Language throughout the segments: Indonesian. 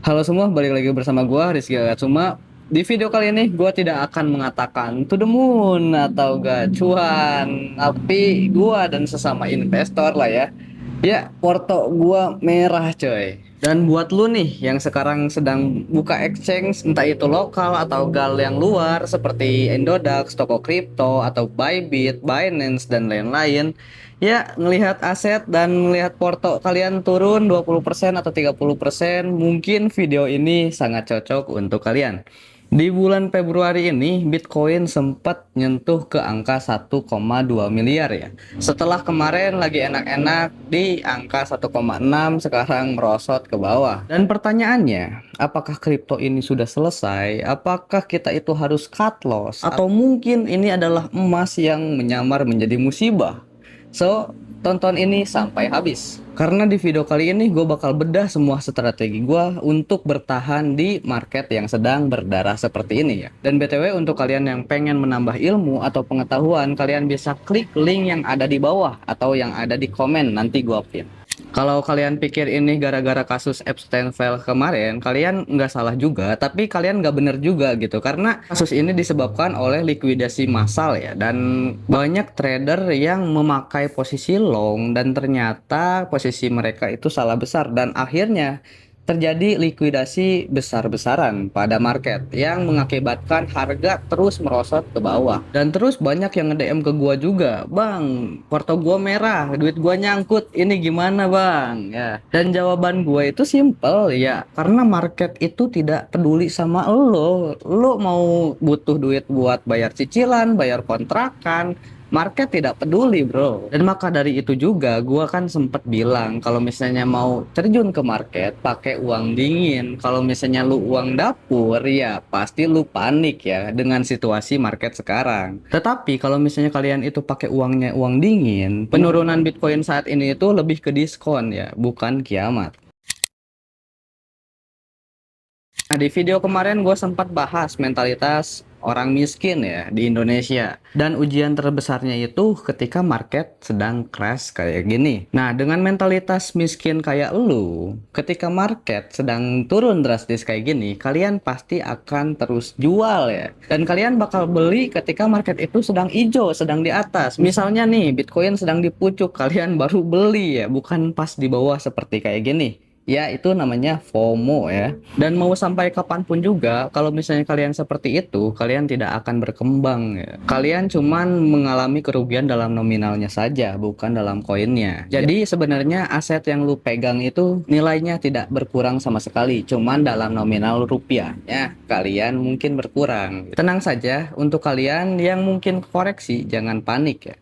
Halo semua, balik lagi bersama gua Rizky Agatsuma. Di video kali ini gua tidak akan mengatakan to the moon atau gak cuan, tapi gua dan sesama investor lah ya. Ya, porto gua merah coy. Dan buat lu nih yang sekarang sedang buka exchange entah itu lokal atau gal yang luar seperti Indodax, toko kripto atau Bybit, Binance dan lain-lain. Ya, ngelihat aset dan ngelihat porto kalian turun 20% atau 30%, mungkin video ini sangat cocok untuk kalian. Di bulan Februari ini, Bitcoin sempat nyentuh ke angka 1,2 miliar ya. Setelah kemarin lagi enak-enak di angka 1,6, sekarang merosot ke bawah. Dan pertanyaannya, apakah kripto ini sudah selesai? Apakah kita itu harus cut loss? Atau mungkin ini adalah emas yang menyamar menjadi musibah? So, tonton ini sampai habis. Karena di video kali ini gue bakal bedah semua strategi gue untuk bertahan di market yang sedang berdarah seperti ini ya. Dan BTW untuk kalian yang pengen menambah ilmu atau pengetahuan, kalian bisa klik link yang ada di bawah atau yang ada di komen, nanti gue pin. Kalau kalian pikir ini gara-gara kasus Epstein File kemarin, kalian nggak salah juga, tapi kalian nggak bener juga gitu. Karena kasus ini disebabkan oleh likuidasi massal ya, dan banyak trader yang memakai posisi long dan ternyata posisi mereka itu salah besar dan akhirnya terjadi likuidasi besar-besaran pada market yang mengakibatkan harga terus merosot ke bawah. Dan terus banyak yang nge-DM ke gua juga, "Bang, porto gua merah, duit gua nyangkut, ini gimana, Bang?" Ya. Dan jawaban gua itu simple ya, karena market itu tidak peduli sama lo. Lo mau butuh duit buat bayar cicilan, bayar kontrakan, market tidak peduli bro. Dan maka dari itu juga gua kan sempet bilang kalau misalnya mau terjun ke market pakai uang dingin. Kalau misalnya lu uang dapur ya pasti lu panik ya dengan situasi market sekarang. Tetapi kalau misalnya kalian itu pakai uangnya uang dingin, penurunan Bitcoin saat ini itu lebih ke diskon ya, bukan kiamat. Nah, di video kemarin gue sempat bahas mentalitas orang miskin ya di Indonesia. Dan ujian terbesarnya itu ketika market sedang crash kayak gini. Nah, dengan mentalitas miskin kayak lu, ketika market sedang turun drastis kayak gini, kalian pasti akan terus jual ya. Dan kalian bakal beli ketika market itu sedang hijau, sedang di atas. Misalnya nih, Bitcoin sedang di pucuk, kalian baru beli ya, bukan pas di bawah seperti kayak gini. Ya, itu namanya FOMO ya. Dan mau sampai kapanpun juga, kalau misalnya kalian seperti itu, kalian tidak akan berkembang ya. Kalian cuman mengalami kerugian dalam nominalnya saja, bukan dalam koinnya. Jadi sebenarnya aset yang lu pegang itu nilainya tidak berkurang sama sekali, cuman dalam nominal rupiah ya, kalian mungkin berkurang. Tenang saja, untuk kalian yang mungkin koreksi, jangan panik ya.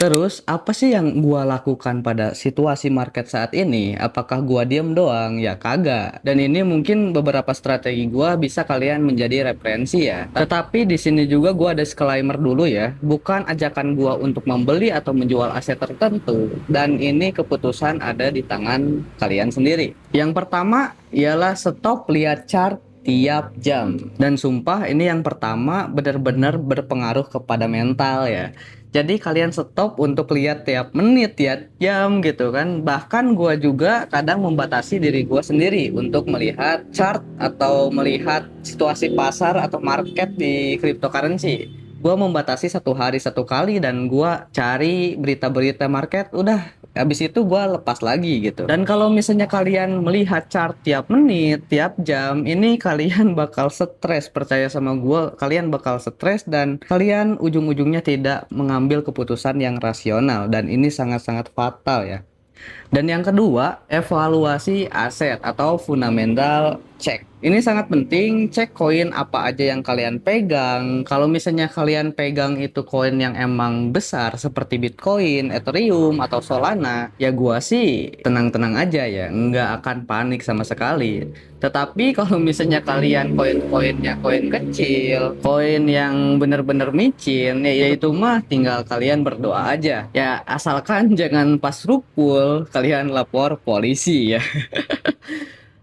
Terus, apa sih yang gua lakukan pada situasi market saat ini? Apakah gua diem doang? Ya kagak. Dan ini mungkin beberapa strategi gua bisa kalian menjadi referensi ya. Tetapi di sini juga gua ada disclaimer dulu ya. Bukan ajakan gua untuk membeli atau menjual aset tertentu. Dan ini keputusan ada di tangan kalian sendiri. Yang pertama ialah stop lihat chart tiap jam. Dan sumpah ini yang pertama benar-benar berpengaruh kepada mental ya. Jadi kalian stop untuk lihat tiap menit, tiap jam gitu kan. Bahkan gua juga kadang membatasi diri gua sendiri untuk melihat chart atau melihat situasi pasar atau market di cryptocurrency. Gua membatasi satu hari satu kali dan gua cari berita-berita market, udah habis itu gua lepas lagi gitu. Dan kalau misalnya kalian melihat chart tiap menit, tiap jam, ini kalian bakal stres, percaya sama gua, kalian bakal stres dan kalian ujung-ujungnya tidak mengambil keputusan yang rasional dan ini sangat-sangat fatal ya. Dan yang kedua, evaluasi aset atau fundamental check. Ini sangat penting, cek koin apa aja yang kalian pegang. Kalau misalnya kalian pegang itu koin yang emang besar seperti Bitcoin, Ethereum, atau Solana, ya gua sih tenang-tenang aja ya, nggak akan panik sama sekali. Tetapi kalau misalnya kalian koin-koinnya koin kecil, koin yang bener-bener micin, ya itu mah tinggal kalian berdoa aja. Ya asalkan jangan pas rupul, kalian lapor polisi ya.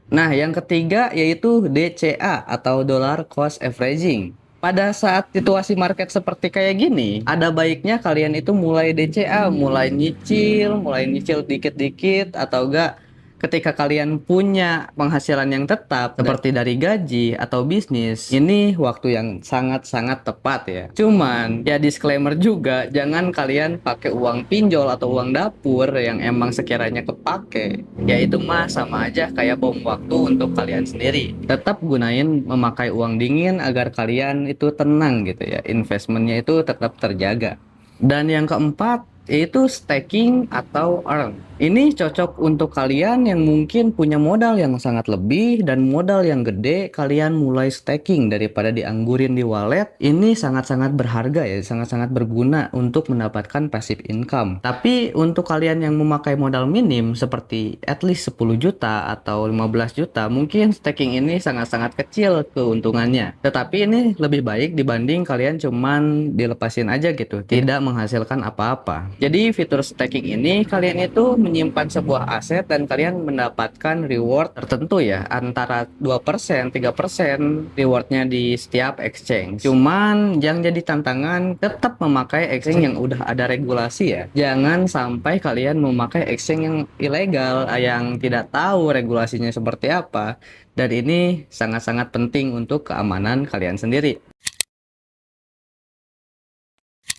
Nah, yang ketiga yaitu DCA atau Dollar Cost Averaging. Pada saat situasi market seperti kayak gini, ada baiknya kalian itu mulai DCA, mulai nyicil dikit-dikit atau enggak ketika kalian punya penghasilan yang tetap seperti dari gaji atau bisnis, ini waktu yang sangat-sangat tepat ya. Cuman ya disclaimer juga, jangan kalian pakai uang pinjol atau uang dapur yang emang sekiranya kepake. Ya itu mah sama aja kayak bom waktu untuk kalian sendiri. Tetap gunain memakai uang dingin agar kalian itu tenang gitu ya. Investmentnya itu tetap terjaga. Dan yang keempat, yaitu staking atau earn. Ini cocok untuk kalian yang mungkin punya modal yang sangat lebih dan modal yang gede, kalian mulai staking daripada dianggurin di wallet. Ini sangat-sangat berharga ya, sangat-sangat berguna untuk mendapatkan passive income. Tapi untuk kalian yang memakai modal minim seperti at least 10 juta atau 15 juta, mungkin staking ini sangat-sangat kecil keuntungannya. Tetapi ini lebih baik dibanding kalian cuman dilepasin aja gitu, tidak menghasilkan apa-apa. Jadi fitur staking ini kalian itu menyimpan sebuah aset dan kalian mendapatkan reward tertentu ya, antara 2%, 3% rewardnya di setiap exchange. Cuman yang jadi tantangan tetap memakai exchange yang udah ada regulasi ya. Jangan sampai kalian memakai exchange yang ilegal, yang tidak tahu regulasinya seperti apa. Dan ini sangat-sangat penting untuk keamanan kalian sendiri.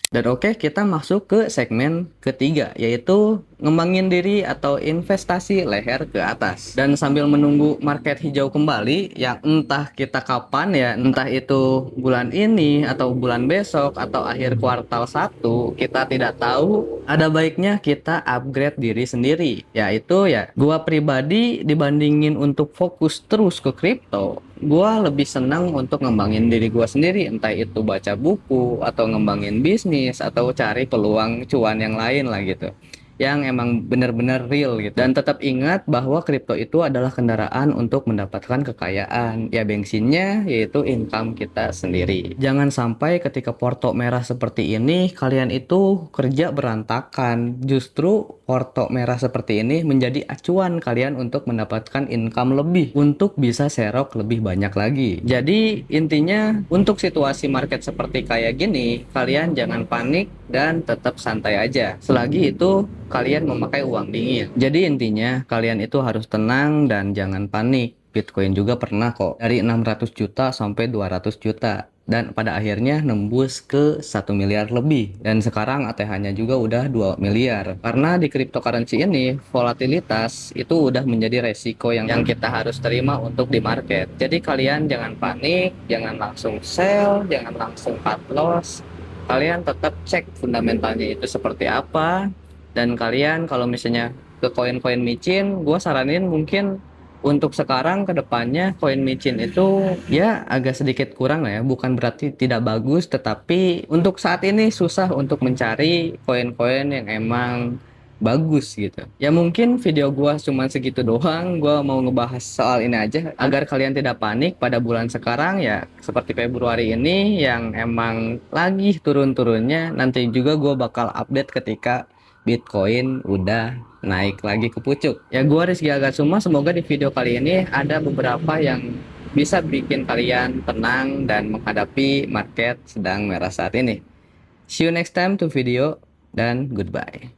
Dan oke, kita masuk ke segmen ketiga, yaitu ngembangin diri atau investasi leher ke atas. Dan sambil menunggu market hijau kembali, yang entah kita kapan ya, entah itu bulan ini atau bulan besok atau akhir kuartal 1, kita tidak tahu, ada baiknya kita upgrade diri sendiri. Yaitu ya, gua pribadi dibandingin untuk fokus terus ke kripto, gua lebih senang untuk ngembangin diri gua sendiri, entah itu baca buku atau ngembangin bisnis atau cari peluang cuan yang lain lah gitu, yang emang benar-benar real gitu. Dan tetap ingat bahwa kripto itu adalah kendaraan untuk mendapatkan kekayaan. Ya bensinnya yaitu income kita sendiri. Jangan sampai ketika porto merah seperti ini kalian itu kerja berantakan. Justru porto merah seperti ini menjadi acuan kalian untuk mendapatkan income lebih, untuk bisa serok lebih banyak lagi. Jadi intinya untuk situasi market seperti kayak gini, kalian jangan panik dan tetap santai aja. Selagi itu kalian memakai uang dingin. Jadi intinya kalian itu harus tenang dan jangan panik. Bitcoin juga pernah kok dari 600 juta sampai 200 juta. Dan pada akhirnya nembus ke 1 miliar lebih. Dan sekarang ATH-nya juga udah 2 miliar. Karena di cryptocurrency ini, volatilitas itu udah menjadi resiko yang kita harus terima untuk di market. Jadi kalian jangan panik, jangan langsung sell, jangan langsung cut loss. Kalian tetap cek fundamentalnya itu seperti apa. Dan kalian kalau misalnya ke koin-koin micin, gue saranin mungkin untuk sekarang ke depannya koin micin itu ya agak sedikit kurang lah ya. Bukan berarti tidak bagus, tetapi untuk saat ini susah untuk mencari koin-koin yang emang bagus gitu. Ya mungkin video gua cuma segitu doang. Gua mau ngebahas soal ini aja agar kalian tidak panik pada bulan sekarang ya, seperti Februari ini yang emang lagi turun-turunnya. Nanti juga gua bakal update ketika Bitcoin udah naik lagi ke pucuk. Ya gua Rizky Agatsuma, semoga di video kali ini ada beberapa yang bisa bikin kalian tenang dan menghadapi market sedang merah saat ini. See you next time to video dan goodbye.